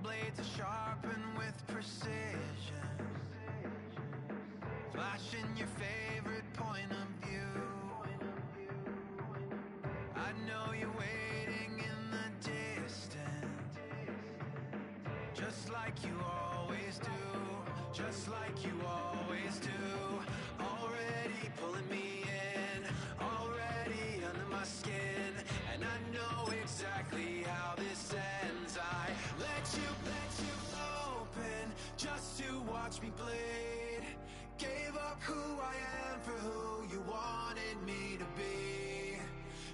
blades are sharpened with precision, flashing your favorite point of view. I know you're waiting in the distance, just like you always do, just like you always do. Already pulling me in, already under my skin, and I know exactly how this ends. I let you open just to watch me bleed. Gave up who I am for who you wanted me to be.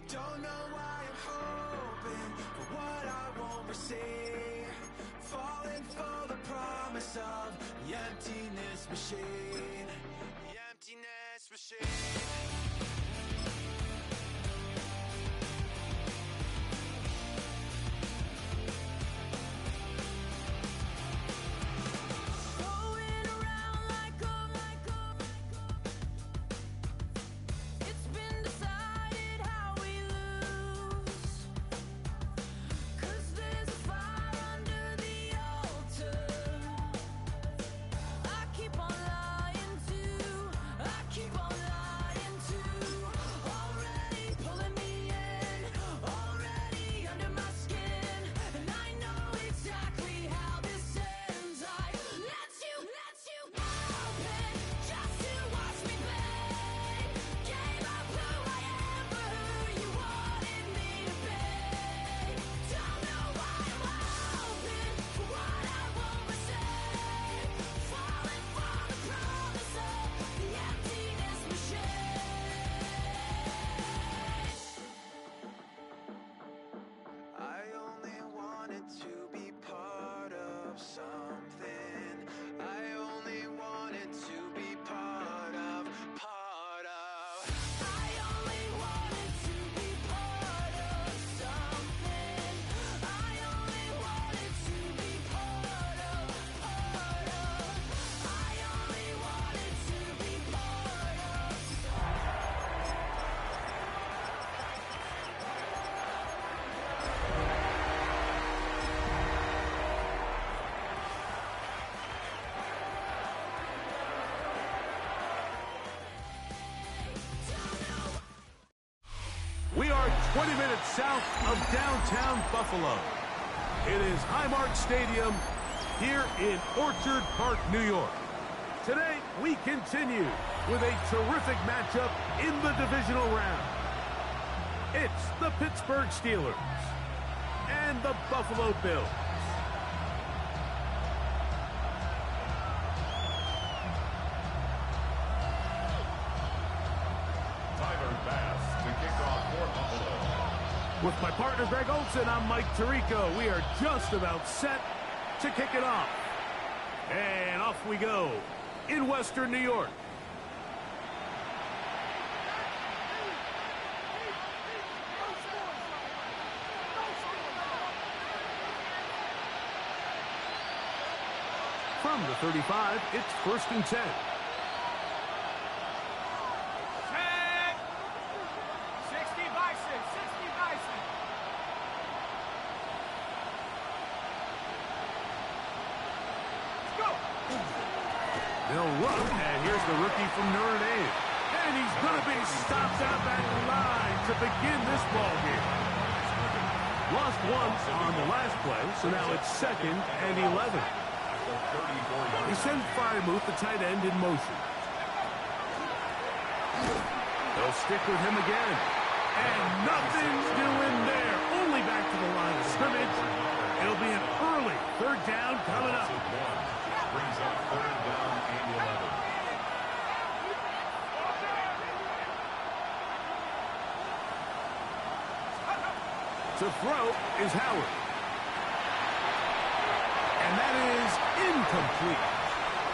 Don't know why I'm hoping for what I won't receive. Falling for the promise of the emptiness machine. The emptiness machine. We are 20 minutes south of downtown Buffalo. It is Highmark Stadium here in Orchard Park, New York. Today, we continue with a terrific matchup in the divisional round. It's the Pittsburgh Steelers and the Buffalo Bills. With my partner, Greg Olson, I'm Mike Tirico. We are just about set to kick it off. And off we go in Western New York. From the 35, it's 1st and 10. They'll run, and here's the rookie from Notre Dame. And he's going to be stopped out that line to begin this ball game. Lost one on the last play, so now it's 2nd and 11. He sends Freiermuth, the tight end, in motion. They'll stick with him again. And nothing's doing there. Only back to the line of scrimmage. It'll be an early 3rd down coming up. Brings up 3rd down and 11. To throw is Howard. And that is incomplete.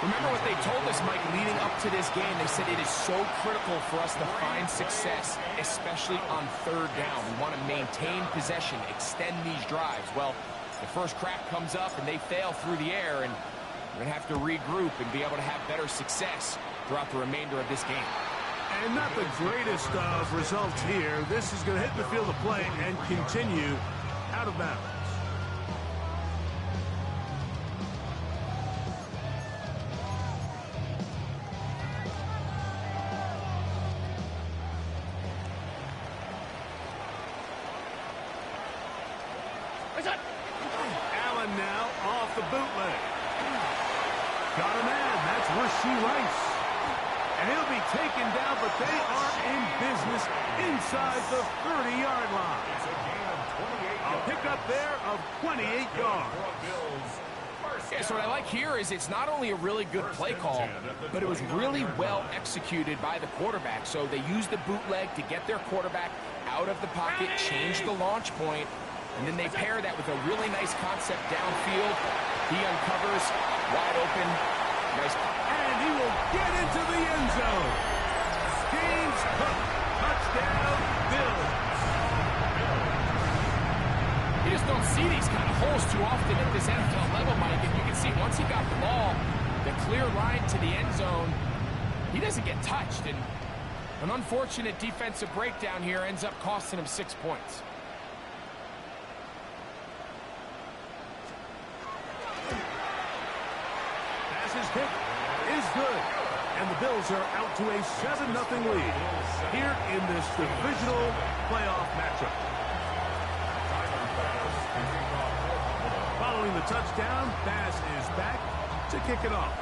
Remember what they told us, Mike, leading up to this game. They said it is so critical for us to find success, especially on 3rd down. We want to maintain possession, extend these drives. Well, the first crack comes up and they fail through the air, and we're going to have to regroup and be able to have better success throughout the remainder of this game. And not the greatest of results here. This is going to hit the field of play and continue out of bounds. Allen now off the bootleg. Got a man. That's Rashee Rice. And he'll be taken down, but they are in business inside the 30-yard line. A pickup there of 28 yards. Yeah, so what I like here is it's not only a really good play call, but it was really well executed by the quarterback. So they used the bootleg to get their quarterback out of the pocket, change the launch point, and then they pair that with a really nice concept downfield. He uncovers, wide open, nice. And he will get into the end zone. James Cook, touchdown, Bills. You just don't see these kind of holes too often at this NFL level, Mike. And you can see once he got the ball, the clear line to the end zone, he doesn't get touched. And an unfortunate defensive breakdown here ends up costing him 6 points. Pass is hit, is good. And the Bills are out to a 7-0 lead here in this divisional playoff matchup. Following the touchdown, Bass is back to kick it off.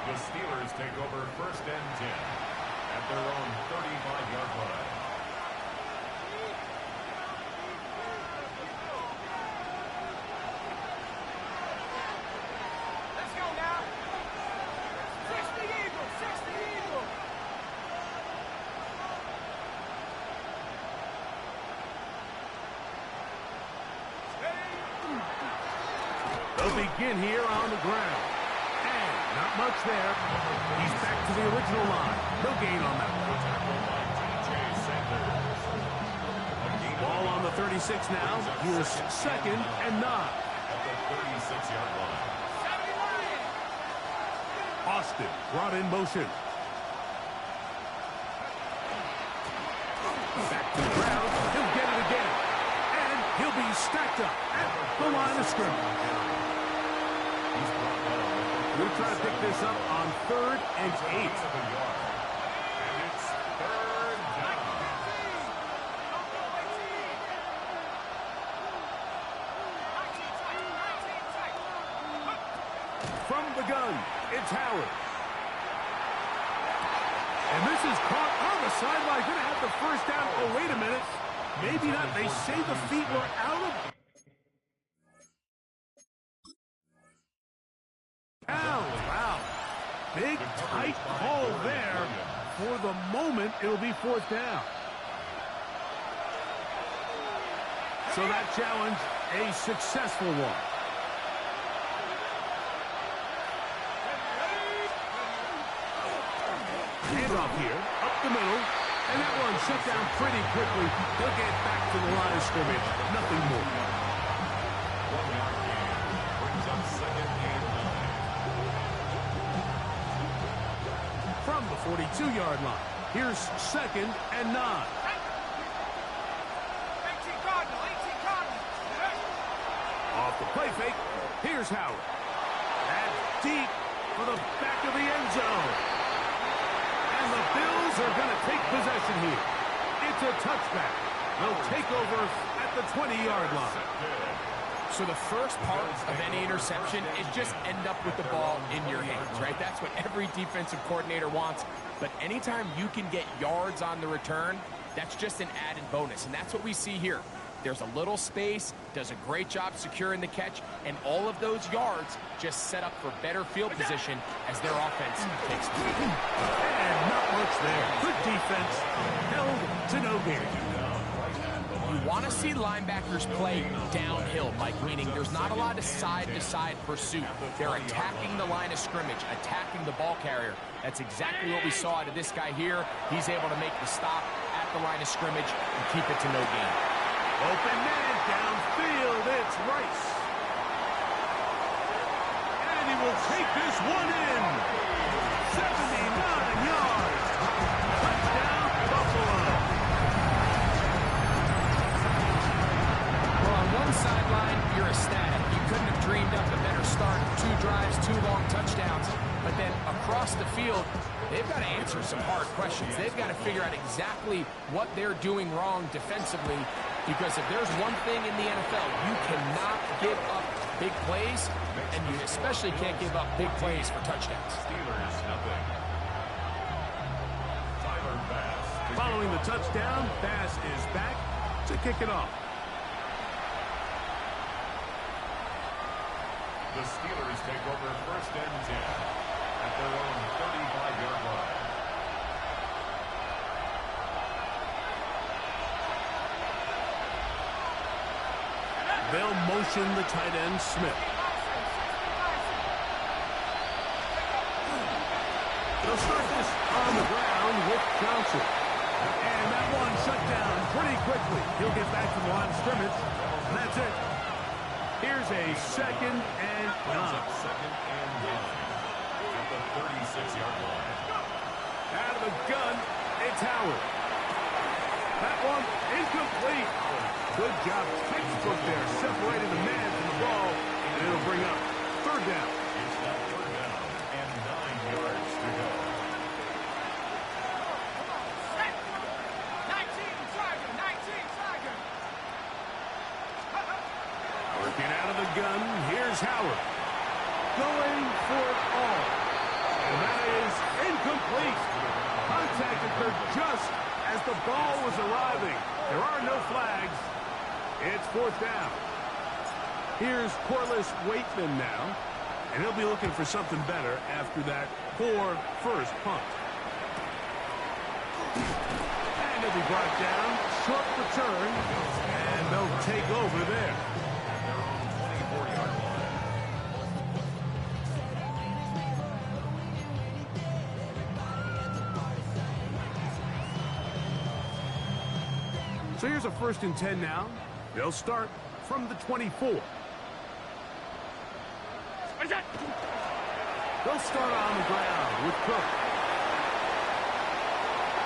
The Steelers take over 1st and 10 at their own 35-yard line. Let's go now. 60 Eagles, 60 Eagles. They'll begin here on the ground. And not much there. He's back to the original line. No gain on that one. Ball on the 36 now. Here's 2nd and 9. At the 36-yard line. Austin brought in motion. Back to the ground. He'll get it again. And he'll be stacked up at the line of scrimmage. We'll try to pick this up on 3rd and 8. And it's 3rd down. From the gun, it's Howard. And this is caught on the sideline. Going to have the first down. Oh, wait a minute. Maybe not. They say the feet were out of bounds. Wow. Big, tight call there. For the moment, it'll be 4th down. So that challenge, a successful one. Handoff here, up the middle, and that one shut down pretty quickly. They'll get back to the line of scrimmage. Nothing more. 1-yard gain brings up 2nd and 9. From the 42-yard line, here's 2nd and 9. 18 Cardinal. Off the play fake, here's Howard. That's deep for the back of the end zone. And the Bills are going to take possession here. It's a touchback. They'll take over at the 20-yard line. So the first part of any interception is just end up with the ball in your hands, right? That's what every defensive coordinator wants. But anytime you can get yards on the return, that's just an added bonus. And that's what we see here. There's a little space, does a great job securing the catch, and all of those yards just set up for better field position as their offense takes the lead. And not much there. Good defense, held to no gain. You want to see linebackers play downhill, Mike, meaning there's not a lot of side-to-side pursuit. They're attacking the line of scrimmage, attacking the ball carrier. That's exactly what we saw out of this guy here. He's able to make the stop at the line of scrimmage and keep it to no gain. Open man downfield, it's Rice. And he will take this one in. 79 yards. Touchdown, Buffalo. Well, on one sideline, you're ecstatic. You couldn't have dreamed up a better start. 2 drives, 2 long touchdowns. But then across the field, they've got to answer some hard questions. They've got to figure out exactly what they're doing wrong defensively, because if there's one thing in the NFL, you cannot give up big plays, and you especially can't give up big plays for touchdowns. Steelers nothing. Tyler Bass. Following the touchdown, Bass is back to kick it off. The Steelers take over first and 10 at their own 35-yard line. They'll motion the tight end, Smith. They'll start this on the ground with Johnson. And that one shut down pretty quickly. He'll get back to the line of scrimmage, and that's it. Here's a second and nine. Second and 9 at the 36-yard line. Out of the gun, it's Howard. That one incomplete. Good job, textbook there, separating the man from the ball, and it'll bring up third down. It's now third down and 9 yards to go. 19 Tiger. Working out of the gun, here's Howard. Going for it all. And that is incomplete. Contact occurred just as the ball was arriving. There are no flags. It's fourth down. Here's Corliss Waitman now. And he'll be looking for something better after that poor first punt. And he'll be brought down. Short return. And they'll take over there. Their own 24-yard line. So here's a first and 10 now. They'll start from the 24. They'll start on the ground with Cook.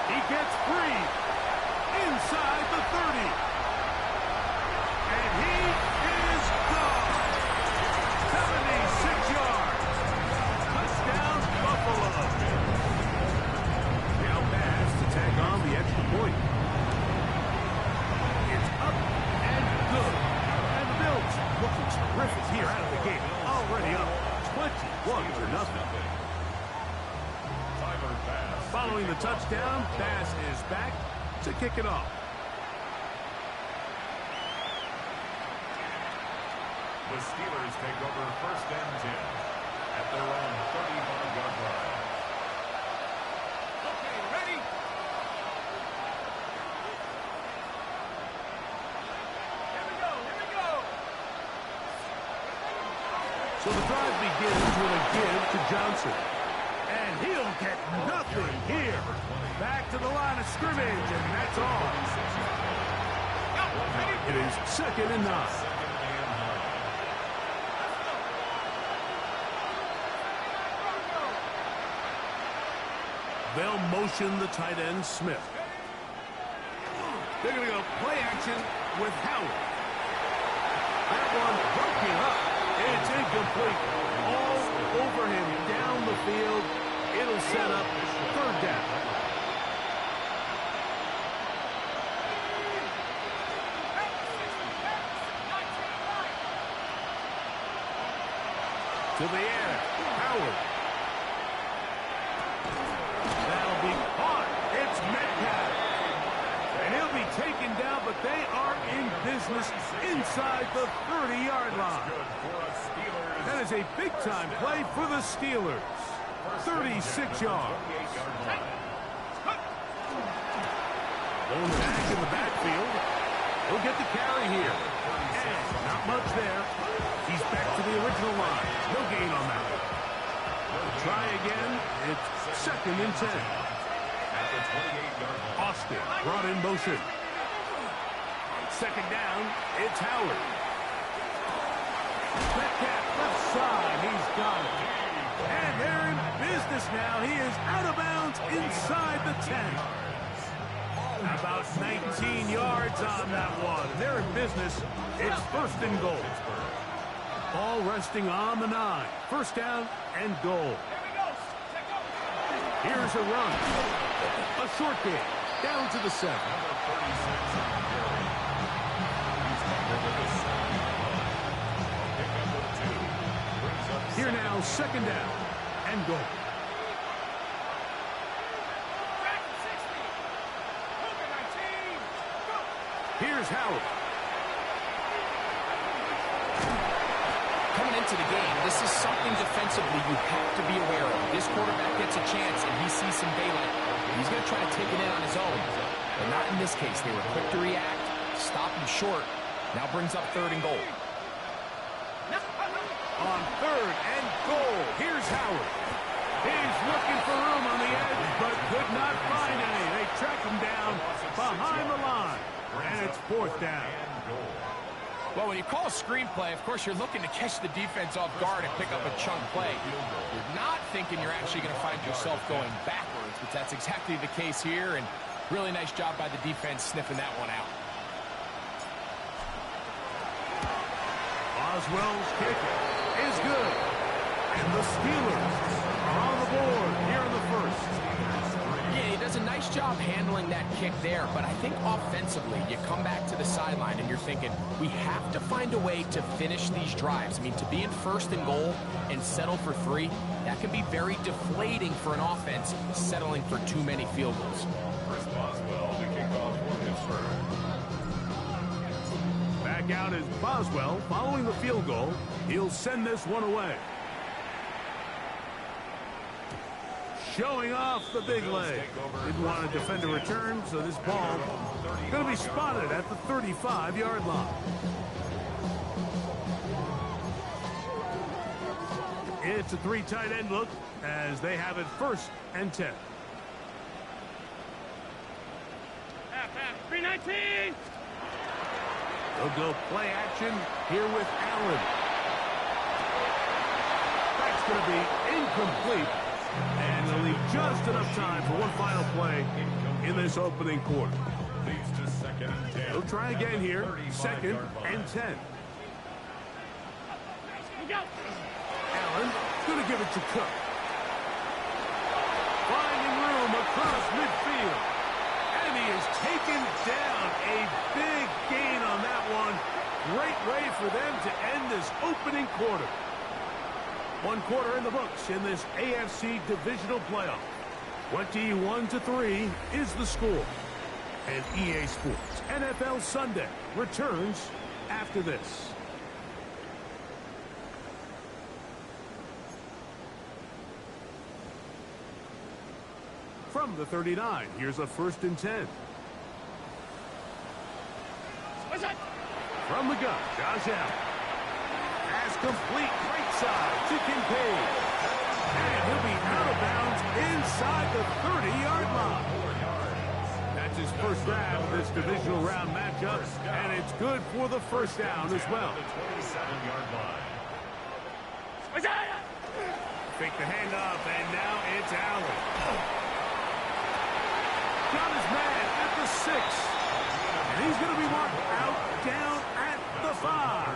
He gets free inside the 30. And he is gone. 76 yards. Touchdown, Buffalo. Now pass to tag on the extra point. It's up and good. And the Bills looking terrific here out of the gate. Already up 21-0. Tyler Bass. Following the touchdown, Bass is back to kick it off. The Steelers take over first and 10 at their own 35-yard line. Okay, ready? Here we go. So the drive begins with a give to Johnson. And he'll get nothing here. Back to the line of scrimmage, and that's all. It is second and 9. They'll motion the tight end, Smith. They're going to go play action with Howard. That one broken up. It's incomplete. All over him down the field. It'll set up third down. To the air, Howard. That'll be caught. It's Metcalf. And he'll be taken down, but they are in business inside the 30-yard line. That is a big-time play for the Steelers. 36 yards. Going back in the backfield. He'll get the carry here. And not much there. He's back to the original line. No gain on that. Try again. It's second and 10. Austin brought in motion. Second down. It's Howard. Metcalf left side. He's got it. And they're in business now. He is out of bounds inside the 10. About 19 yards on that one. They're in business. It's first and goal. Ball resting on the 9. First down and goal. Here we go. Here's a run. A short game. Down to the 7. Number 36 on the carry. He's tackled at the 7. Pick up with 2. Brings up Here now, second down and goal. Back at 60. Cougar 19. Go. Here's Howard. Coming into the game, this is something defensively you have to be aware of. This quarterback gets a chance and he sees some daylight. He's going to try to take it in on his own. But not in this case. They were quick to react, stop him short. Now brings up 3rd and goal. On 3rd and goal, here's Howard. He's looking for room on the edge, but could not find any. They track him down behind the line, and it's 4th down. Well, when you call a screenplay, of course, you're looking to catch the defense off guard and pick up a chunk play. You're not thinking you're actually going to find yourself going backwards, but that's exactly the case here, and really nice job by the defense sniffing that one out. Boswell's kick is good. And the Steelers are on the board here in the 1st. Yeah, he does a nice job handling that kick there, but I think offensively, you come back to the sideline and you're thinking, we have to find a way to finish these drives. I mean, to be in 1st and goal and settle for 3, that can be very deflating for an offense settling for too many field goals. Chris Boswell to kick off for Pittsburgh. Back out is Boswell following the field goal. He'll send this one away. Showing off the big leg. Didn't want to defend a return, so this ball going to be spotted at the 35-yard line. It's a 3 tight end look as they have it 1st and 10. Half. 319. They'll go play action here with Allen. That's going to be incomplete. And they'll leave just enough time for one final play in this opening quarter. Leads to 2nd and 10. They'll try again here, 2nd and 10. Allen going to give it to Cook. Finding room across midfield. And he is taken down. A big gain on that one. Great way for them to end this opening quarter. 1 quarter in the books in this AFC divisional playoff. 21-3 is the score. And EA Sports NFL Sunday returns after this. From the 39, here's a 1st and 10. From the gun, Josh Allen. Pass complete right side to Kincaid. And he'll be out of bounds inside the 30-yard line. That's his first grab of this divisional round matchup, and it's good for the 1st down as well. The 27-yard line. Fake the handoff, and now it's Allen. Got his man at the 6. And he's going to be marked out down at the 5.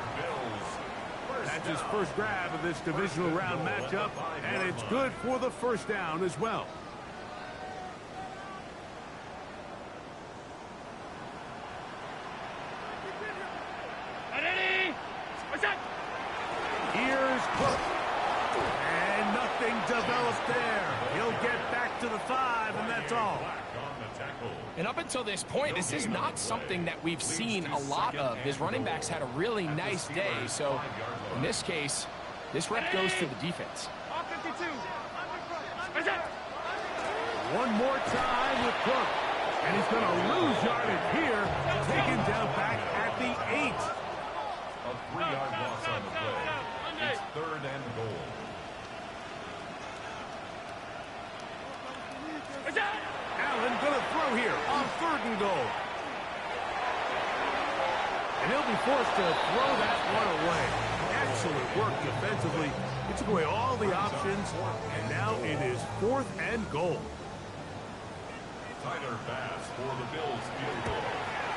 That's his first grab of this divisional round matchup, and it's good for the 1st down as well. Here's Cook. And nothing developed there. He'll get back to the 5, and that's all. And up until this point, this is not something that we've seen a lot of. His running backs had a really nice day. So in this case, this rep goes to the defense. All 52. One more time with Cook. And he's going to lose yardage here. Taken down back at the 8. A 3-yard loss on the play. It's 3rd and goal. Allen going to throw here on 3rd and goal. And he'll be forced to throw that one away. Excellent work defensively. He took away all the options, and now it is 4th and goal. Tyler Bass for the Bills field goal.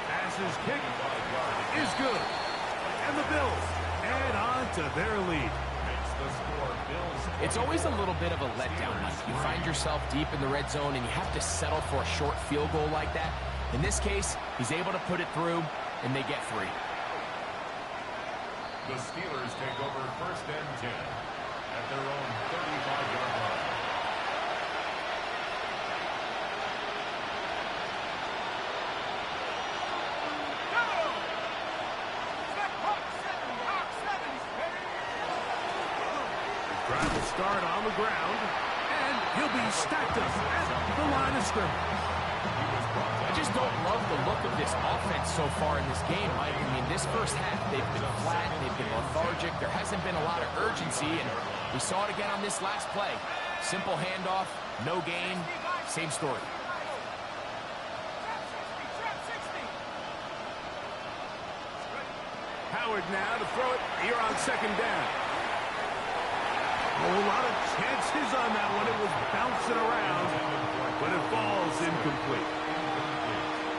Pass's kick is good. And the Bills add on to their lead. Makes the score Bills. It's always a little bit of a letdown, Mike, you find yourself deep in the red zone and you have to settle for a short field goal like that. In this case, he's able to put it through, and they get 3. The Steelers take over 1st and 10 at their own 35-yard line. Drive will start on the ground, and he'll be stacked up at the line of scrimmage. I just don't love the look of this offense so far in this game, Mike. I mean, this first half, they've been flat, they've been lethargic. There hasn't been a lot of urgency, and we saw it again on this last play. Simple handoff, no gain, same story. Howard now to throw it here on 2nd down. A whole lot of chances on that one. It was bouncing around, but it falls incomplete.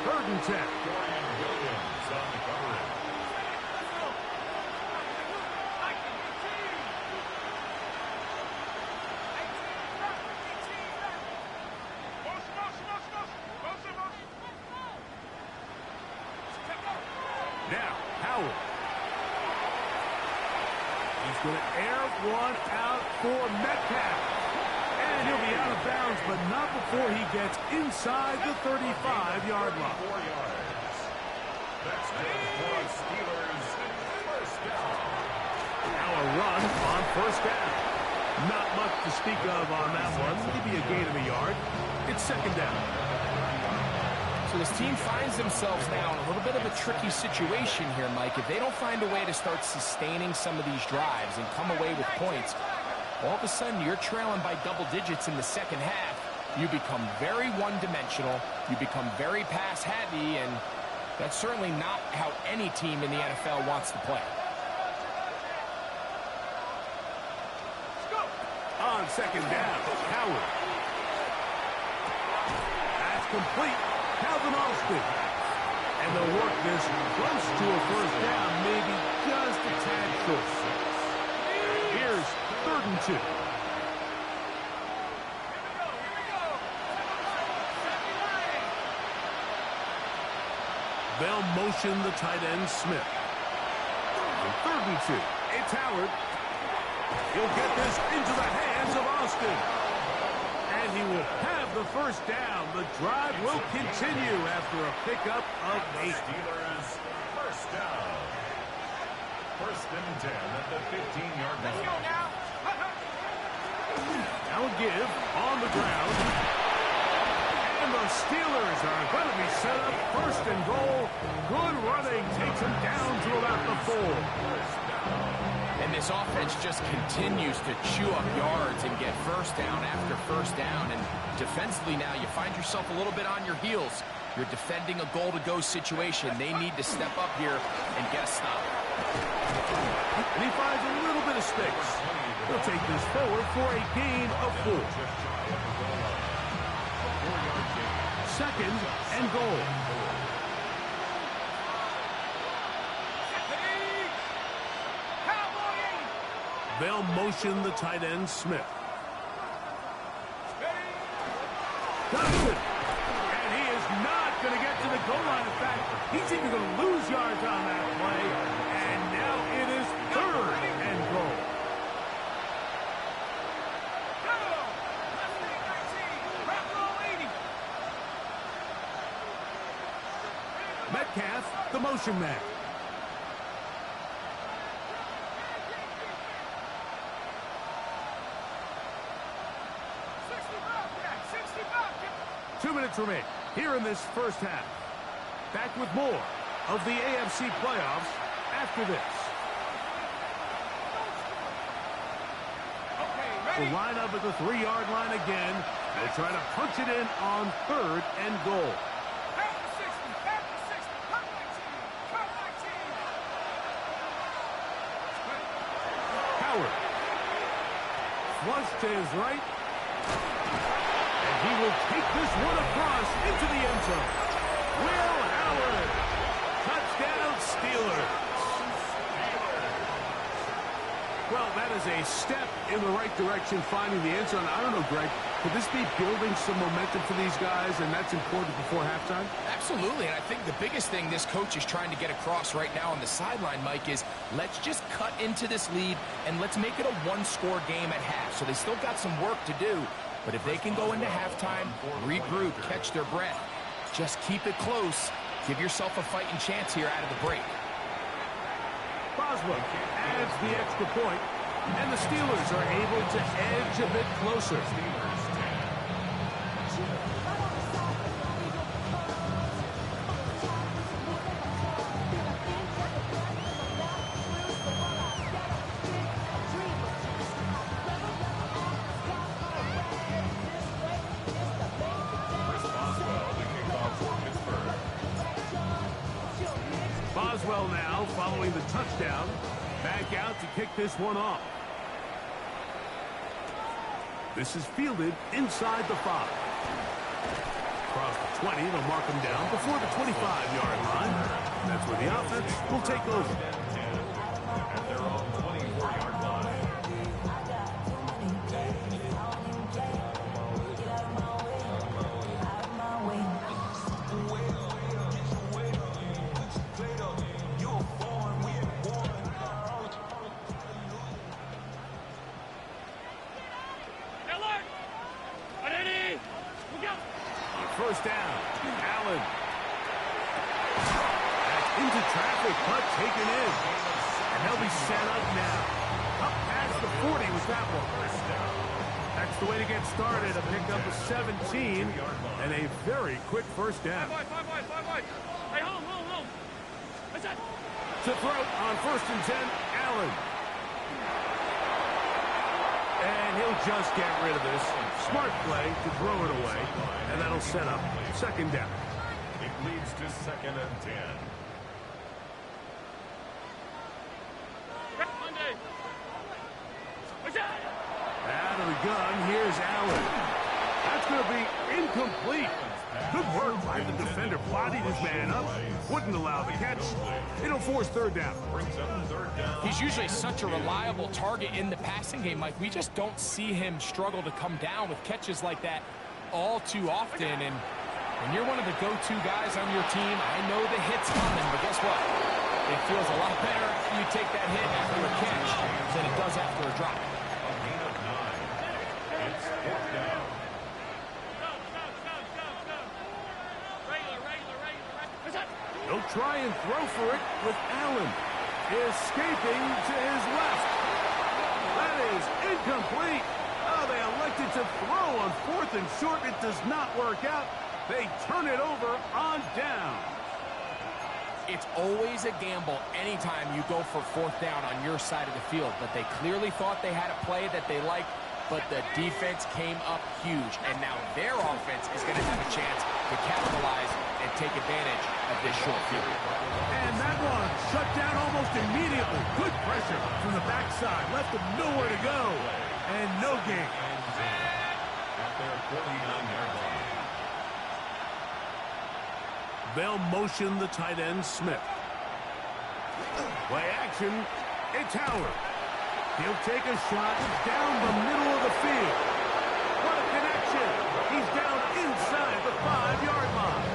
3rd and 10. Dorian Williams on the coverage. Now, Howard. He's going to air one out for Metcalf. And he'll be out of bounds, but not before he gets inside the 35-yard line. 4 yards. That's good for the Steelers. 1st down. Now a run on 1st down. Not much to speak of on that one. Maybe a gain of a yard. It's 2nd down. So this team finds themselves now in a little bit of a tricky situation here, Mike. If they don't find a way to start sustaining some of these drives and come away with points, all of a sudden you're trailing by double digits in the 2nd half. You become very one-dimensional. You become very pass-heavy, and that's certainly not how any team in the NFL wants to play. On 2nd down, Howard. That's complete. Calvin Austin. And they'll work this close to a 1st down, maybe just a tad short. Here's 3rd and 2. They'll motion the tight end, Smith. And 3rd and 2. It's Howard. He'll get this into the hands of Austin. And he will have the 1st down. The drive will continue after a pickup of 8. Steelers 1st down. 1st and 10 at the 15-yard line. Now a give on the ground. And the Steelers are going to be set up 1st and goal. Good running takes him down to about the 4. And this offense just continues to chew up yards and get 1st down after 1st down. And defensively now, you find yourself a little bit on your heels. You're defending a goal-to-go situation. They need to step up here and get a stop. And he finds a little bit of space. He'll take this forward for a gain of 4. 2nd and goal. They'll motion the tight end, Smith. Johnson. And he is not going to get to the goal line. In fact, he's even going to lose yards on that play. And now it is 3rd and goal. Metcalf, the motion man. Remain here in this 1st half. Back with more of the AFC playoffs after this. We'll line up at the 3-yard line again. They'll try to punch it in on 3rd and goal. Howard. Flush to his right. He will take this one across into the end zone. Will Howard. Touchdown, Steelers. Well, that is a step in the right direction, finding the end zone. I don't know, Greg. Could this be building some momentum for these guys, and that's important before halftime? Absolutely, and I think the biggest thing this coach is trying to get across right now on the sideline, Mike, is let's just cut into this lead, and let's make it a one-score game at half. So they still got some work to do, but if they can go into halftime, regroup, catch their breath, just keep it close, give yourself a fighting chance here out of the break. Boswell adds the extra point, and the Steelers are able to edge a bit closer. Boswell now following the touchdown, back out to kick this one off. This is fielded inside the 5. Across the 20, they'll mark him down before the 25-yard line. That's where the offense will take over. And they're on the 24-yard line. First down, Allen. That's into traffic, but taken in. And they'll be set up now. Up past the 40 with that one. That's the way to get started. A pickup of 17 and a very quick first down. Five wide. Hey, home. What's that? To throw on 1st and 10, Allen. And he'll just get rid of this. Smart play to throw it away. And that'll set up 2nd down. It leads to 2nd and 10. Monday. What's that? Out of the gun, here's Allen. That's going to be incomplete. Good work by the defender. Bodied his man up. Wouldn't allow the catch. It'll force 3rd down. Brings up 3rd down. He's usually such a reliable target in the passing game, Mike. We just don't see him struggle to come down with catches like that all too often. And when you're one of the go-to guys on your team, I know the hit's coming, but guess what? It feels a lot better after you take that hit after a catch than it does after a drop. A gain of 9. It's 4th down. Go. Regular. What's that? He'll try and throw for it with Allen. Escaping to his left. That is incomplete. Oh, they elected to throw on 4th and short. It does not work out. They turn it over on down. It's always a gamble anytime you go for 4th down on your side of the field, but they clearly thought they had a play that they liked, but the defense came up huge, and now their offense is going to have a chance to capitalize and take advantage of this short field. And that one shut down almost immediately. Good pressure from the backside. Left them nowhere to go. And no gain. At their 49-yard line. They'll motion the tight end, Smith. Play action. It's Howard. He'll take a shot down the middle of the field. What a connection. He's down inside the 5-yard line.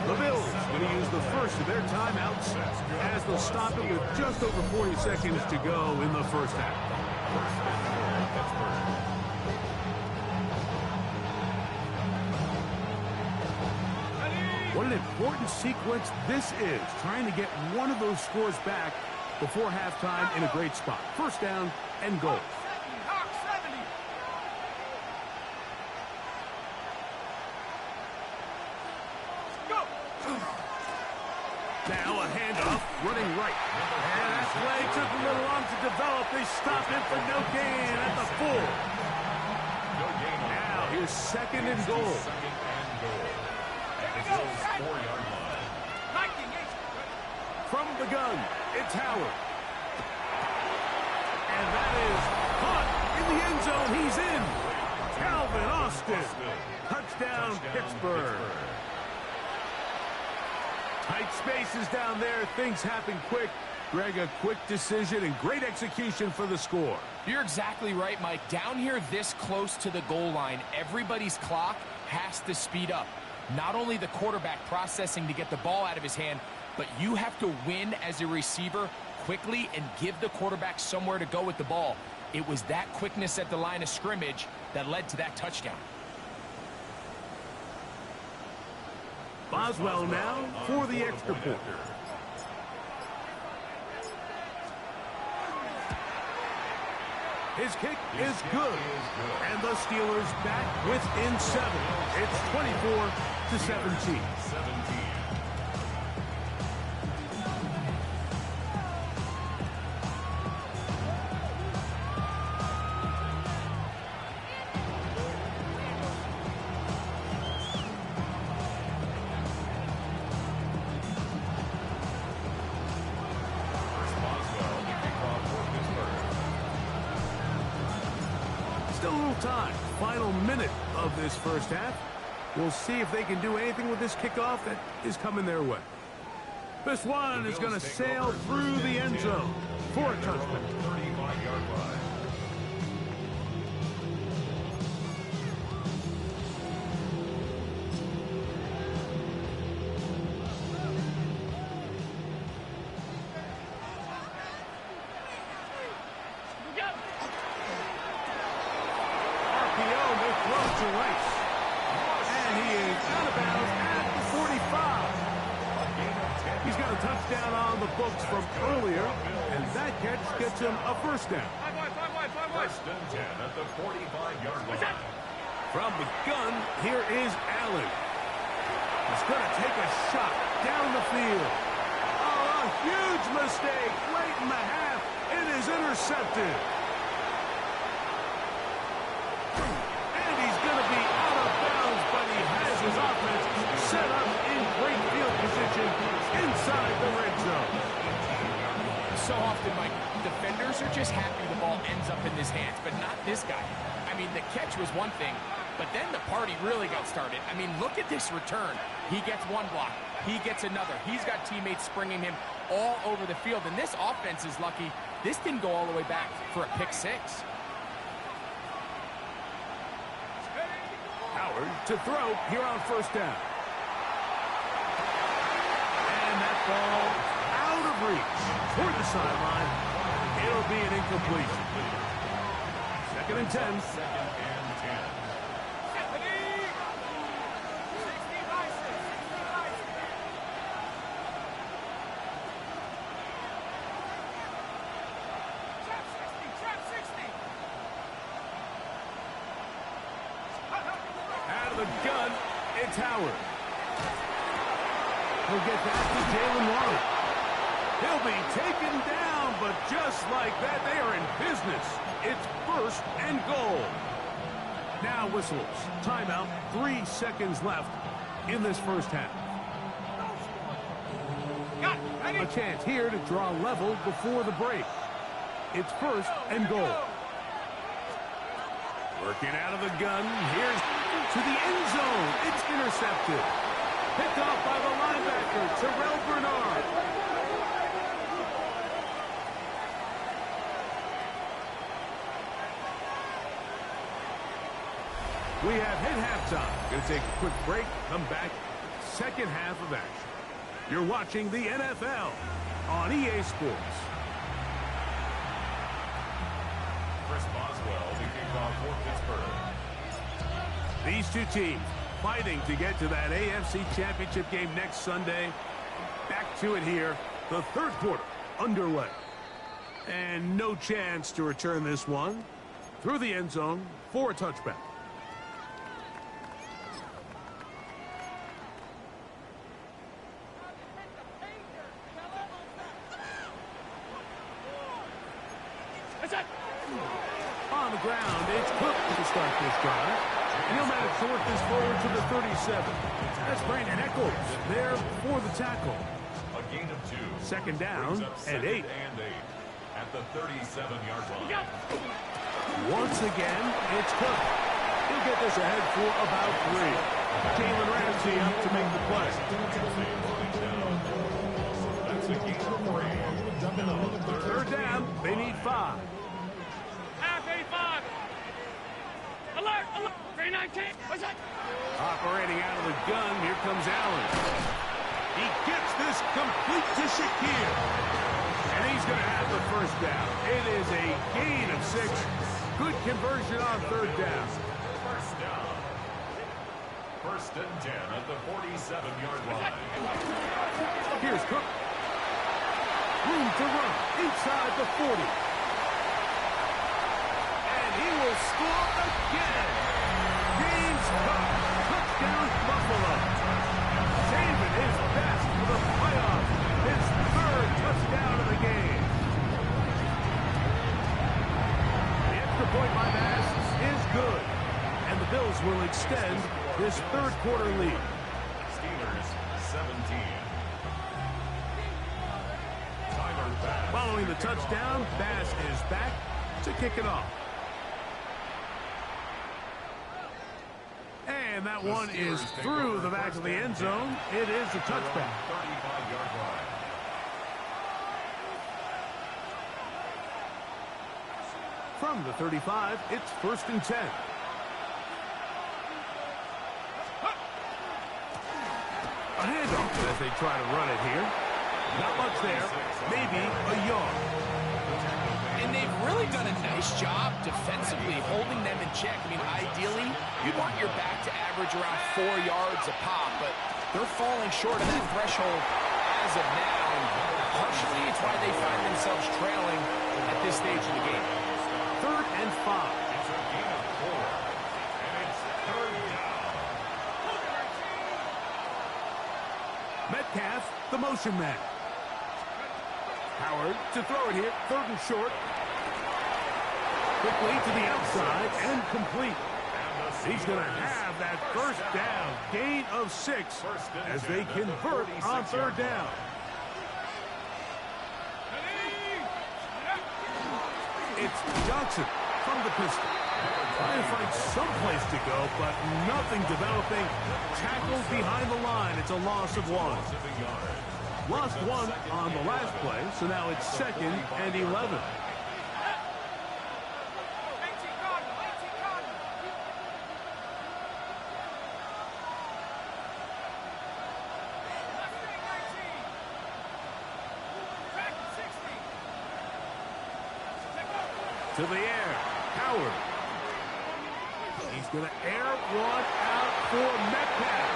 The Bills going to use the first of their timeouts as they'll stop it with just over 40 seconds to go in the first half. What an important sequence this is, trying to get one of those scores back before halftime in a great spot. First down and goal. Hawk 70. Go. Now a handoff, running right. And that play took a little long to develop. They stopped it for no gain at the full. No gain. Now here's 2nd and goal. 2nd and goal. At the Bills' 4-yard line. 19. From the gun, it's Howard. And that is caught in the end zone. He's in. Calvin Austin. Touchdown, Pittsburgh. Tight spaces down there. Things happen quick. Greg, a quick decision and great execution for the score. You're exactly right, Mike. Down here this close to the goal line, everybody's clock has to speed up. Not only the quarterback processing to get the ball out of his hand, but you have to win as a receiver quickly and give the quarterback somewhere to go with the ball. It was that quickness at the line of scrimmage that led to that touchdown. Boswell now for the extra point. His kick is good. And the Steelers back within 7. It's 24-17. Still a little time. Final minute of this first half. We'll see if they can do anything with this kickoff that is coming their way. This one is going to sail through the end zone for a touchdown. 35-yard line. Touchdown on the books from earlier, and that catch gets him a first down. First and 10 at the 45-yard line. From the gun, here is Allen. He's going to take a shot down the field. Oh, a huge mistake late in the half. It is intercepted. And he's going to be out of bounds, but he has his offense set up in great field position inside the red zone. So often, Mike, defenders are just happy the ball ends up in his hands, but not this guy. I mean, the catch was one thing, but then the party really got started. I mean, look at this return. He gets one block. He gets another. He's got teammates springing him all over the field, and this offense is lucky. This didn't go all the way back for a pick six. Howard to throw here on first down. And that ball out of reach toward the sideline. It'll be an incompletion. Second and 10. Second and 10. Out of the gun, it's Howard. He'll get that to Jalen Warren. He'll be taken down, but just like that, they are in business. It's first and goal. Now whistles. Timeout. 3 seconds left in this first half. A chance here to draw level before the break. It's first and goal. Working out of the gun. Here's to the end zone. It's intercepted. Picked off by the linebacker, Terrell Bernard. We have hit halftime. Going to take a quick break. Come back. Second half of action. You're watching the NFL on EA Sports. Chris Boswell, the kickoff for Pittsburgh. These two teams fighting to get to that AFC Championship game next Sunday. Back to it here. The third quarter underway. And no chance to return this one through the end zone for a touchback. On the ground, it's Cook to start this drive. And he'll manage to work this forward to the 37. That's Brandon Echols there for the tackle. A gain of 2. Second down and 8. And 8 at the 37-yard line. Once again, it's Cook. He'll get this ahead for about 3. Jalen Ramsey up to make the play. That's a gain of 3. Third down, they need 5. Half 85. Alert, alert. 319. What's that? Operating out of the gun, here comes Allen. He gets this complete to Shakir. And he's going to have the first down. It is a gain of 6. Good conversion on third down. First down. First and 10 at the 47-yard line. Here's Cook. Room to run inside the 40. And he will score again. James Cook, touchdown Buffalo. Saving his best for the playoffs. His 3rd touchdown of the game. The extra point by Bass is good. And the Bills will extend this 3rd quarter lead. Steelers 17. Following the touchdown, Bass is back to kick it off. And that one is through the back of the end zone. It is a touchback. 35-yard line. From the 35, it's 1st and 10. A handoff as they try to run it here. Not much there. Maybe a yard. And they've really done a nice job defensively holding them in check. I mean, ideally, you'd want your back to average around 4 yards a pop, but they're falling short of that threshold as of now. And partially, it's why they find themselves trailing at this stage of the game. 3rd and 5. It's a gain of 4. And it's 3rd down. Metcalf, the motion man. Howard to throw it here. 3rd and short. Quickly to the outside and complete. He's going to have that first down. Gain of 6 as they convert on 3rd down. It's Johnson from the pistol. Trying to find some place to go, but nothing developing. Tackled behind the line. It's a loss of 1. Lost 1 on the last play, so now it's 2nd and 11. To the air, Howard. He's going to air one out for Metcalf.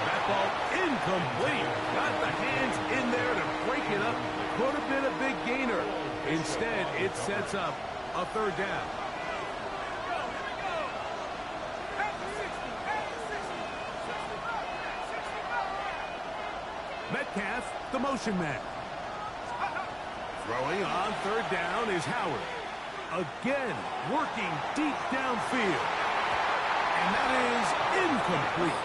That ball incomplete. Got the hands in there to break it up. Could have been a big gainer. Instead, it sets up a 3rd down. Metcalf, the motion man. Throwing on 3rd down is Howard. Again, working deep downfield. And that is incomplete.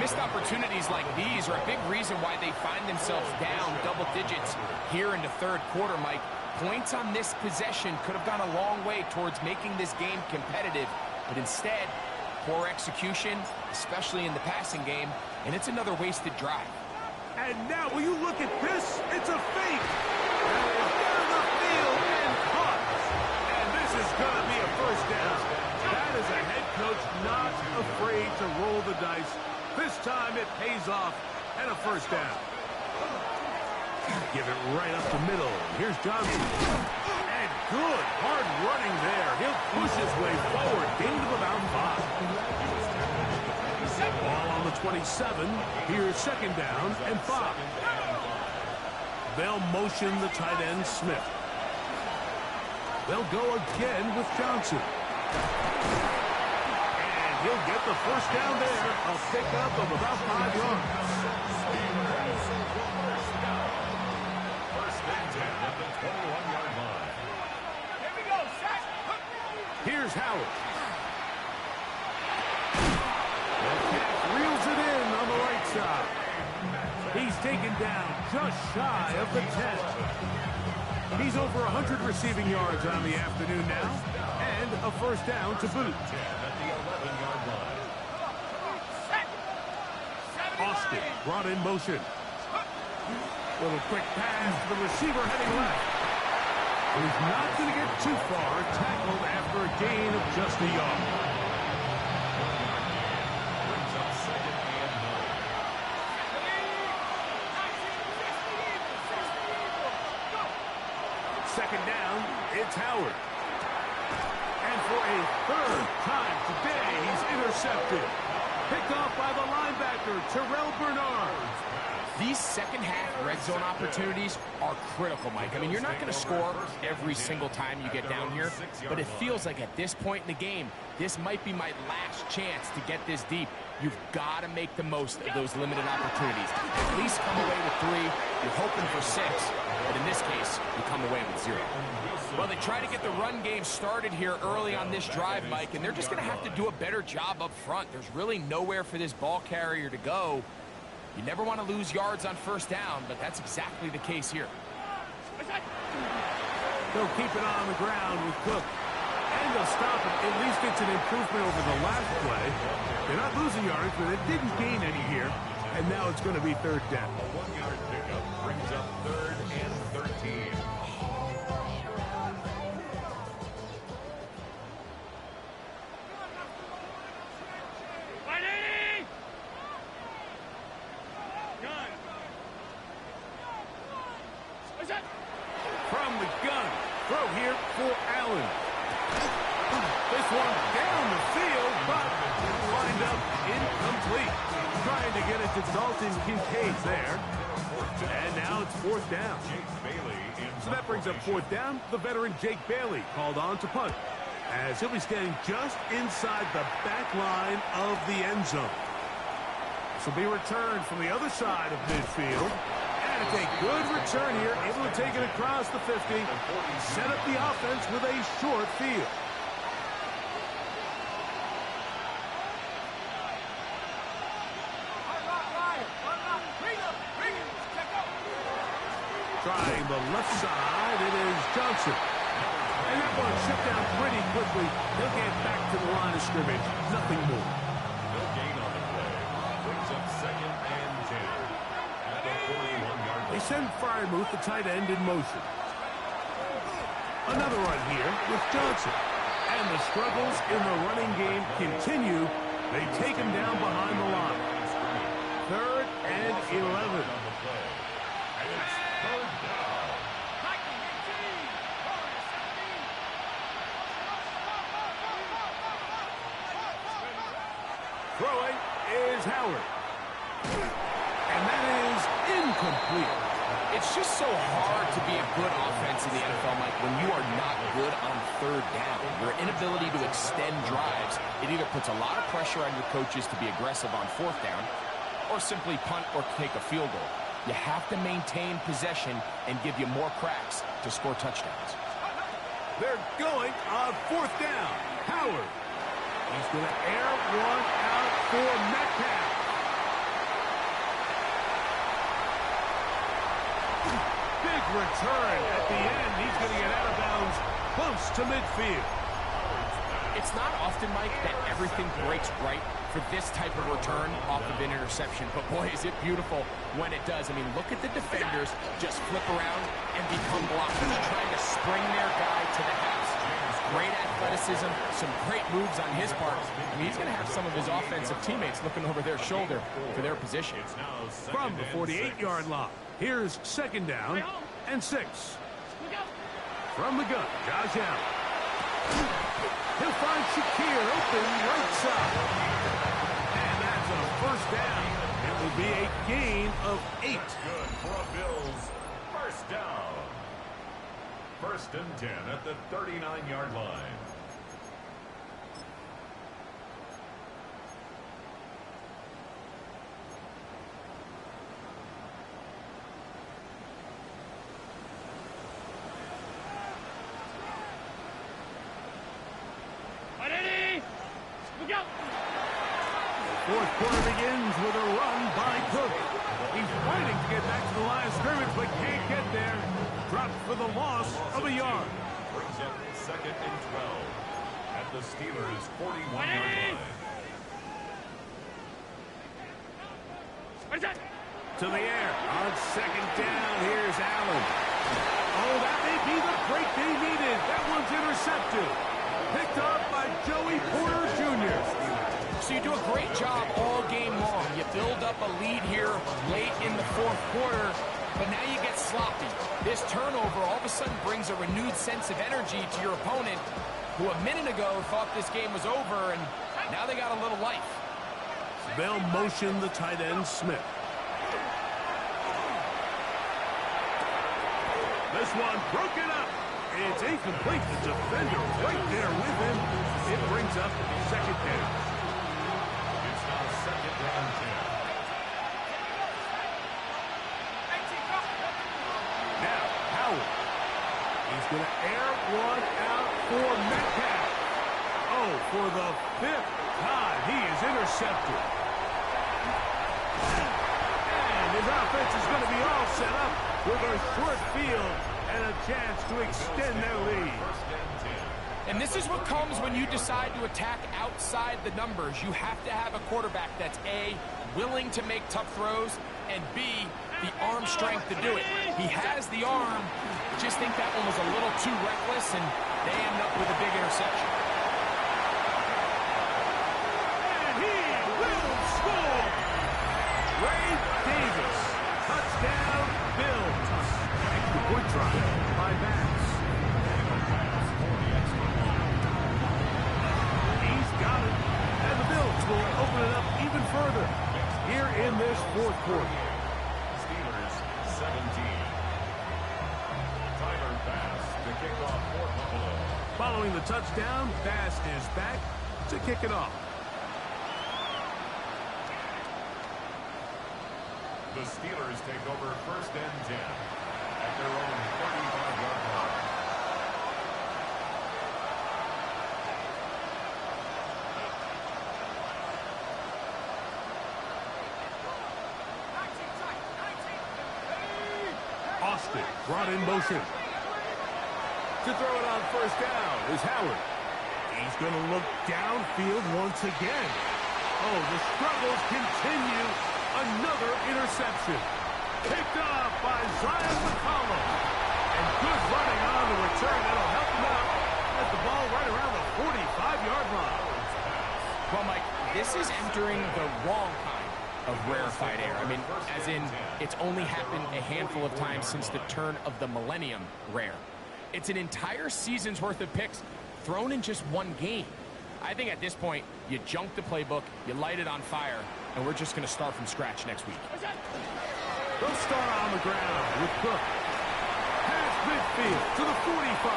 Missed opportunities like these are a big reason why they find themselves down double digits here in the 3rd quarter, Mike. Points on this possession could have gone a long way towards making this game competitive. But instead, poor execution, especially in the passing game, and it's another wasted drive. And now, will you look at this? It's a fake. That is down the field and caught. And this is going to be a first down. That is a head coach not afraid to roll the dice. This time it pays off and a first down. Give it right up the middle. Here's Johnson. And good hard running there. He'll push his way forward. Gain of about 5. Ball on the 27. Here's 2nd down and 5. They'll motion the tight end Smith. They'll go again with Johnson. And he'll get the first down there. A pickup of about 5 yards. First and 10 at the 21-yard line. Here we go, set. Here's Howard. Metcalf reels it in on the right side. He's taken down just shy of the 10. He's over 100 receiving yards on the afternoon now, and a first down to boot. At the 11-yard line. Austin brought in motion. Little quick pass to the receiver heading left. He's not going to get too far, tackled after a gain of just a yard. Brings up second and 9. Second down, it's Howard. And for a third time today, he's intercepted. Picked off by the linebacker, Terrell Bernard. These second-half red zone opportunities are critical, Mike. I mean, you're not going to score every single time you get down here, but it feels like at this point in the game, this might be my last chance to get this deep. You've got to make the most of those limited opportunities. At least come away with 3. You're hoping for 6, but in this case, you come away with 0. Well, they try to get the run game started here early on this drive, Mike, and they're just going to have to do a better job up front. There's really nowhere for this ball carrier to go. You never want to lose yards on first down, but that's exactly the case here. They'll keep it on the ground with Cook. And they'll stop it. At least it's an improvement over the last play. They're not losing yards, but it didn't gain any here. And now it's going to be third down. A 1-yard pickup brings up third and 13. From the gun, throw here for Allen. This one down the field, but lined up incomplete. Trying to get it to Dalton Kincaid there. And now it's fourth down. So that brings up fourth down. The veteran Jake Bailey called on to punt, as he'll be standing just inside the back line of the end zone. This will be returned from the other side of midfield. And it's a good return here, able to take it across the 50, set up the offense with a short field. Trying the left side, it is Johnson. And that one shipped down pretty quickly. He'll get back to the line of scrimmage. Nothing more. No gain on the play. Brings up second and 10. At the 41-yard They line. send Freiermuth, the tight end, in motion. Another run here with Johnson. And the struggles in the running game continue. They take him down behind the line. Third and 11. Throwing is Howard. And that is incomplete. It's just so hard to be a good offense in the NFL, Mike, when you are not good on third down. Your inability to extend drives, it either puts a lot of pressure on your coaches to be aggressive on fourth down or simply punt or take a field goal. You have to maintain possession and give you more cracks to score touchdowns. They're going on fourth down. Howard. He's going to air one out for Metcalf. Big return at the end. He's going to get out of bounds close to midfield. It's not often, Mike, that everything breaks right for this type of return off of an interception. But, boy, is it beautiful when it does. I mean, look at the defenders just flip around and become blockers, trying to spring their guy to the house. Great athleticism, some great moves on his part. I mean, he's going to have some of his offensive teammates looking over their shoulder for their position. From the 48-yard line, here's second down and 6. From the gun, Josh Allen. He'll find Shakir open right side. And that's a first down. It will be a gain of 8. Good for a Bills first down. First and 10 at the 39-yard line. Fourth quarter begins with a run by Cook. He's fighting to get back to the line of scrimmage, but can't get there. Dropped for the loss of a yard. Brings up second and 12 at the Steelers' 41-yard line. To the air. On second down, here's Allen. Oh, that may be the break they needed. That one's intercepted. Picked up by Joey Porter Jr. So you do a great job all game long. You build up a lead here late in the fourth quarter, but now you get sloppy. This turnover all of a sudden brings a renewed sense of energy to your opponent, who a minute ago thought this game was over, and now they got a little life. They'll motion the tight end, Smith. This one broken up. It's incomplete. The defender right there with him. It brings up second down. It's now second down 10. Now, Howard. He's going to air one out for Metcalf. Oh, for the fifth time, he is intercepted. And his offense is going to be all set up with a short field and a chance to extend their lead. And this is what comes when you decide to attack outside the numbers. You have to have a quarterback that's A, willing to make tough throws, and B, the arm strength to do it. He has the arm, just think that one was a little too reckless, and they end up with a big interception. And he will score! Ray Davis, touchdown, Bills. Extra point try by Max. He's got it, and the Bills will open it up even further here in this fourth quarter. Steelers 17. Tyler Bass to kick off for Buffalo. Following the touchdown, Bass is back to kick it off. The Steelers take over first and 10 at their own 35-yard line. Austin brought in motion. To throw it on first down is Howard. He's going to look downfield once again. Oh, the struggles continue. Another interception. Picked off by Zion McCollum. And good running on the return. That'll help him out at the ball right around the 45-yard line. Well, Mike, this is entering the wrong kind of rarefied air. I mean, as in, it's only happened a handful of times since the turn of the millennium rare. It's an entire season's worth of picks thrown in just one game. I think at this point, you junk the playbook, you light it on fire, and we're just going to start from scratch next week. They'll start on the ground with Cook. Past midfield to the 45.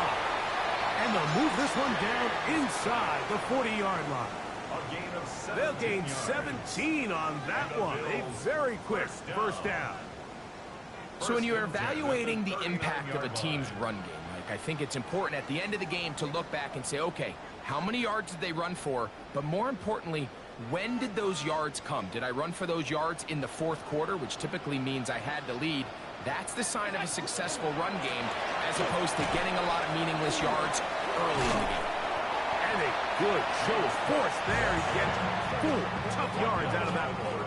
And they'll move this one down inside the 40-yard line. A gain of 17 They'll gain yards. 17 on that one. A very quick first down. So when you're evaluating the impact of a team's run game, Mike, I think it's important at the end of the game to look back and say, okay, how many yards did they run for? But more importantly, when did those yards come? Did I run for those yards in the fourth quarter, which typically means I had to lead? That's the sign of a successful run game, as opposed to getting a lot of meaningless yards early in the game. And a good show of force there. He gets 4 tough yards out of that one.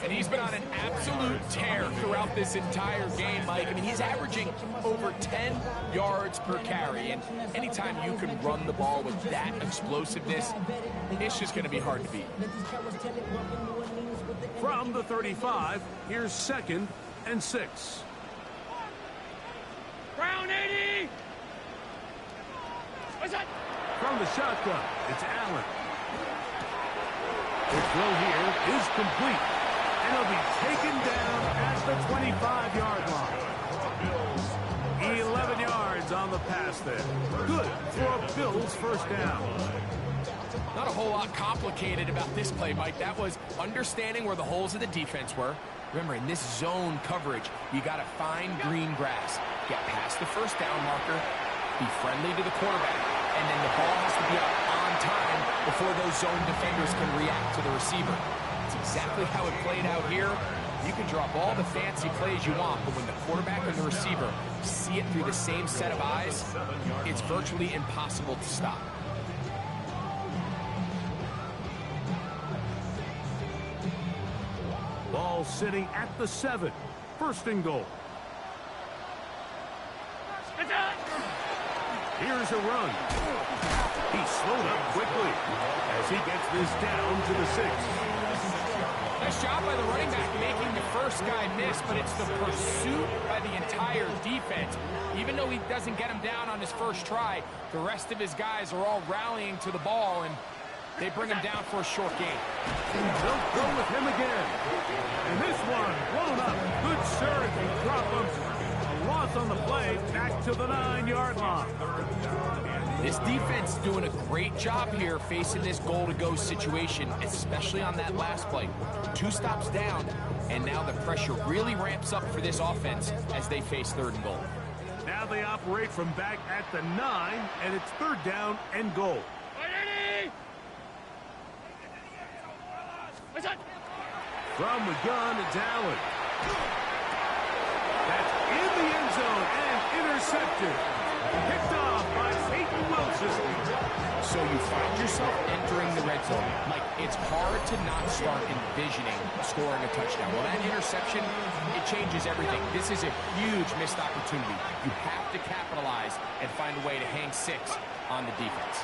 And he's been on an absolute tear throughout this entire game, Mike. I mean, he's averaging over 10 yards per carry. And anytime you can run the ball with that explosiveness, it's just going to be hard to beat. From the 35, here's 2nd and 6. Brown 80! What's that? From the shotgun, it's Allen. The throw here is complete. And he'll be taken down at the 25-yard line. 11 yards on the pass there. Good for a Bills first down. Not a whole lot complicated about this play, Mike. That was understanding where the holes of the defense were. Remember, in this zone coverage, you got to find green grass. Get past the first down marker, be friendly to the quarterback, and then the ball has to be out on time before those zone defenders can react to the receiver. It's exactly how it played out here. You can drop all the fancy plays you want, but when the quarterback and the receiver see it through the same set of eyes, it's virtually impossible to stop. Ball Ball sitting at the 7. First and goal. Here's a run. He slowed up quickly as he gets this down to the 6. Nice job by the running back making the first guy miss, but it's the pursuit by the entire defense. Even though he doesn't get him down on his first try, the rest of his guys are all rallying to the ball, and they bring him down for a short gain. They'll go with him again. And this one blown up. Good surge. He dropped him. A loss on the play. Back to the 9-yard line. This defense doing a great job here facing this goal-to-go situation, especially on that last play. 2 stops down, and now the pressure really ramps up for this offense as they face 3rd and goal. Now they operate from back at the 9, and it's 3rd down and goal. From the gun, it's Allen. That's in the end zone and intercepted. Picked off by Peyton Wilson. So you find yourself entering the red zone. Like, it's hard to not start envisioning scoring a touchdown. Well, that interception, it changes everything. This is a huge missed opportunity. You have to capitalize and find a way to hang 6 on the defense.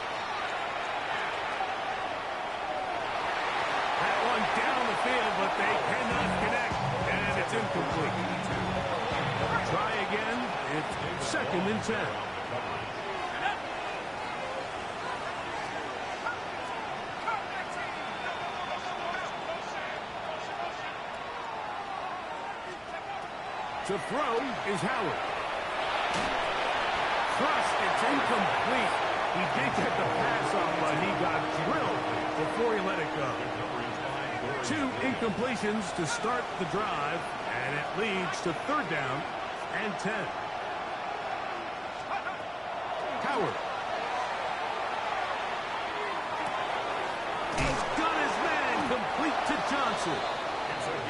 That one down the field, but they cannot connect, and it's incomplete. Try again. It's 2nd and 10. To throw is Howard. Thrust, it's incomplete. He did get the pass off, but he got drilled before he let it go. 2 incompletions to start the drive, and it leads to 3rd down and 10. Howard. He's got his man complete to Johnson.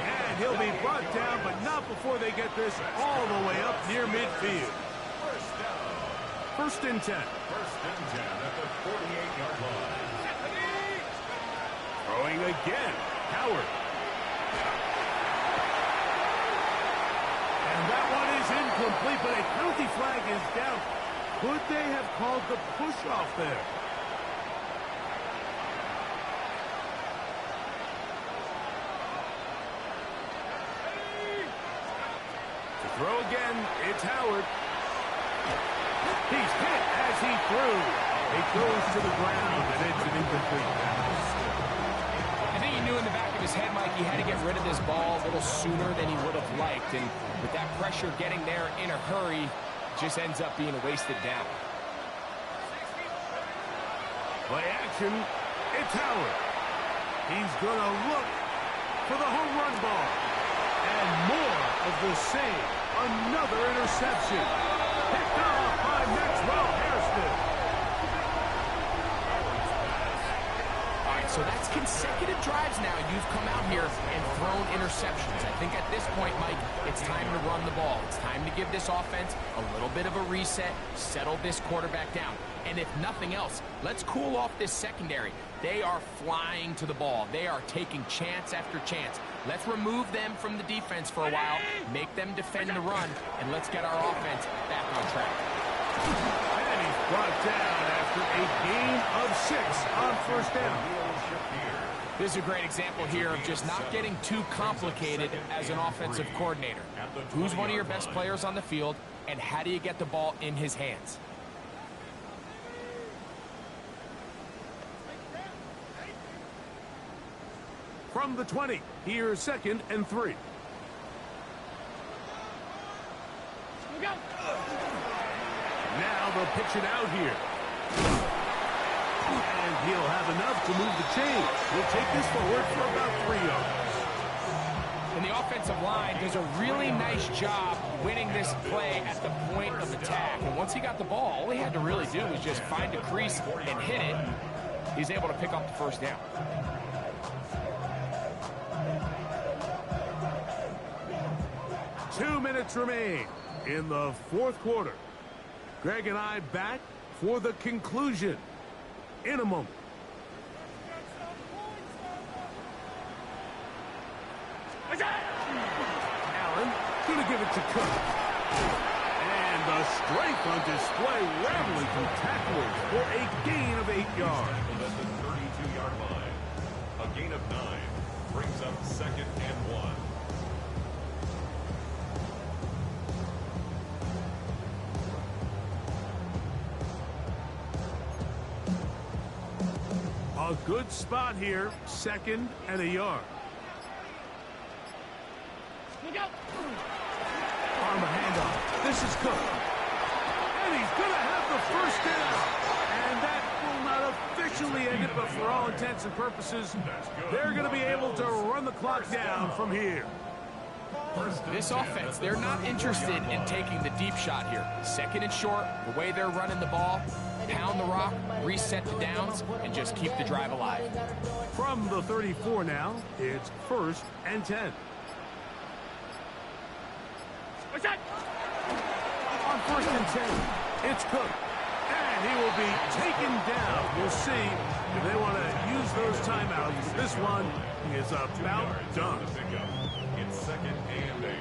And he'll be brought down, but not before they get this all the way up near midfield. 1st and 10. 1st and 10 at the 48-yard line. Throwing again. Howard. And that one is incomplete, but a penalty flag is down. Could they have called the push-off there? To throw again, it's Howard. He's hit as he threw. It goes to the ground, and it's an incomplete pass. I think he knew in the back of his head, Mike, he had to get rid of this ball a little sooner than he would have liked. And with that pressure getting there in a hurry, just ends up being a wasted down. Play action, it's Howard. He's going to look for the home run ball. And more of the same. Another interception. Picked off by Maxwell Hairston. All right, so that's consecutive drives now. You've come out here and thrown interceptions. I think at this point, Mike, it's time to run the ball. It's time to give this offense a little bit of a reset, settle this quarterback down. And if nothing else, let's cool off this secondary. They are flying to the ball. They are taking chance after chance. Let's remove them from the defense for a while, make them defend the run, and let's get our offense back on track. And he's brought down after a gain of 6 on 1st down. This is a great example here of just not getting too complicated as an offensive coordinator. Who's one of your best players on the field, and how do you get the ball in his hands? From the 20, here's 2nd and 3. Now they'll pitch it out here. And he'll have enough to move the chains. He'll take this forward for about 3 yards. And the offensive line does a really nice job winning this play at the point of attack. And once he got the ball, all he had to really do was just find a crease and hit it. He's able to pick up the 1st down. Two minutes remain in the 4th quarter. Greg and I back for the conclusion in a moment. What's that? Gonna give it to Cook. And the strength on display, rambling through tacklers for a gain of 8 yards. At the 32-yard line. A gain of 9 brings up 2nd and 1. A good spot here, 2nd and a yard. Look out. On the handoff, this is Cook. And he's going to have the first down. And that will not officially end it, but for all intents and purposes, they're going to be able to run the clock down from here. This offense, they're not interested in taking the deep shot here. 2nd and short, the way they're running the ball, pound the rock, reset the downs, and just keep the drive alive. From the 34 now, it's 1st and 10. What's that? On 1st and 10, it's Cook. And he will be taken down. We'll see if they want to use those timeouts. This one is about done. It's 2nd and 8.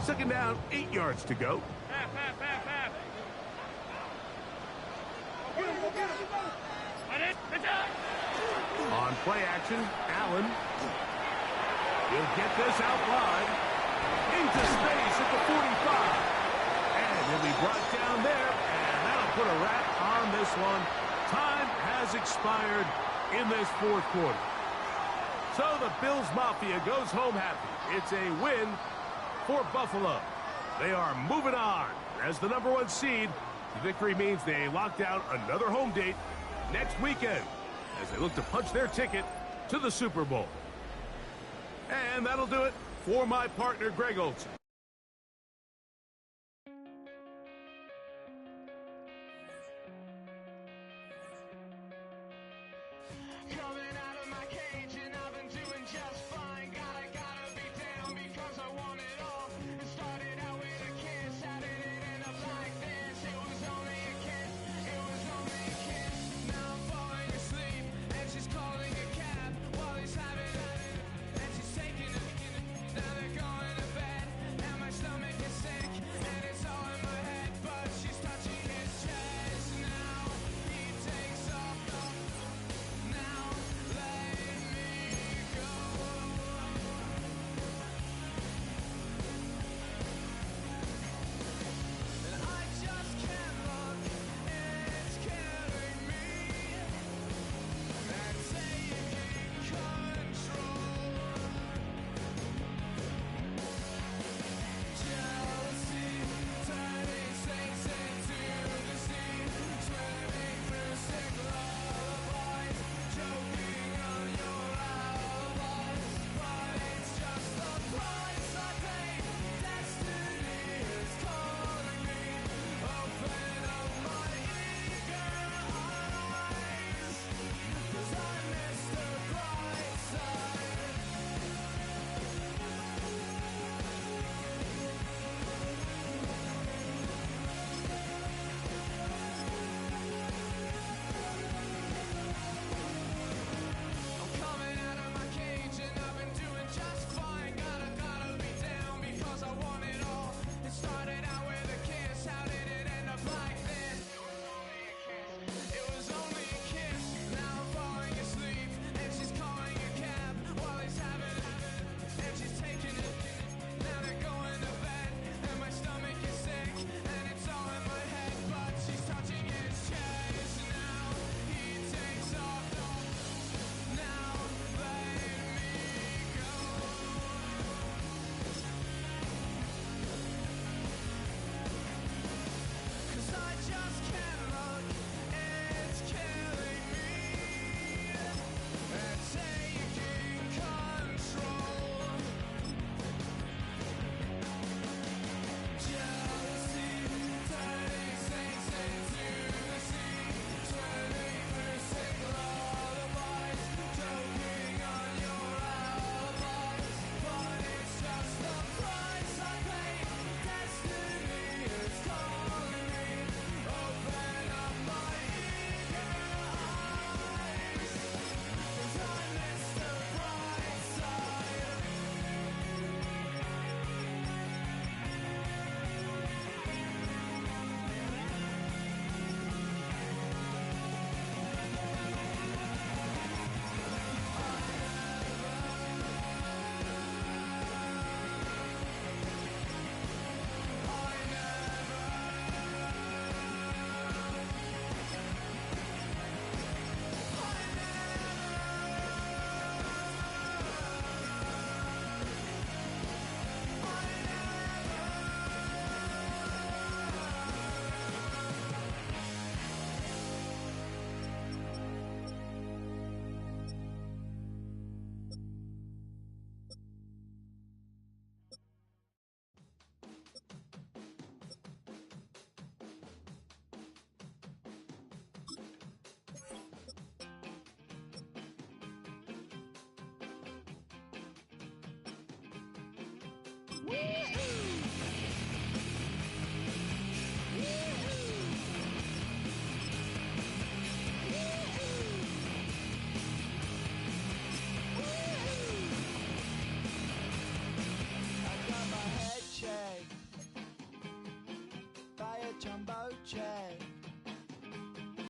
Second down, 8 yards to go. Half. On it. Attack. On play action, Allen. He'll get this out wide. Into space at the 45. And he'll be brought down there. And that'll put a wrap on this one. Time has expired in this 4th quarter. So the Bills Mafia goes home happy. It's a win for Buffalo. They are moving on as the #1 seed. The victory means they lock down another home date next weekend as they look to punch their ticket to the Super Bowl. And that'll do it for my partner, Greg Olsen.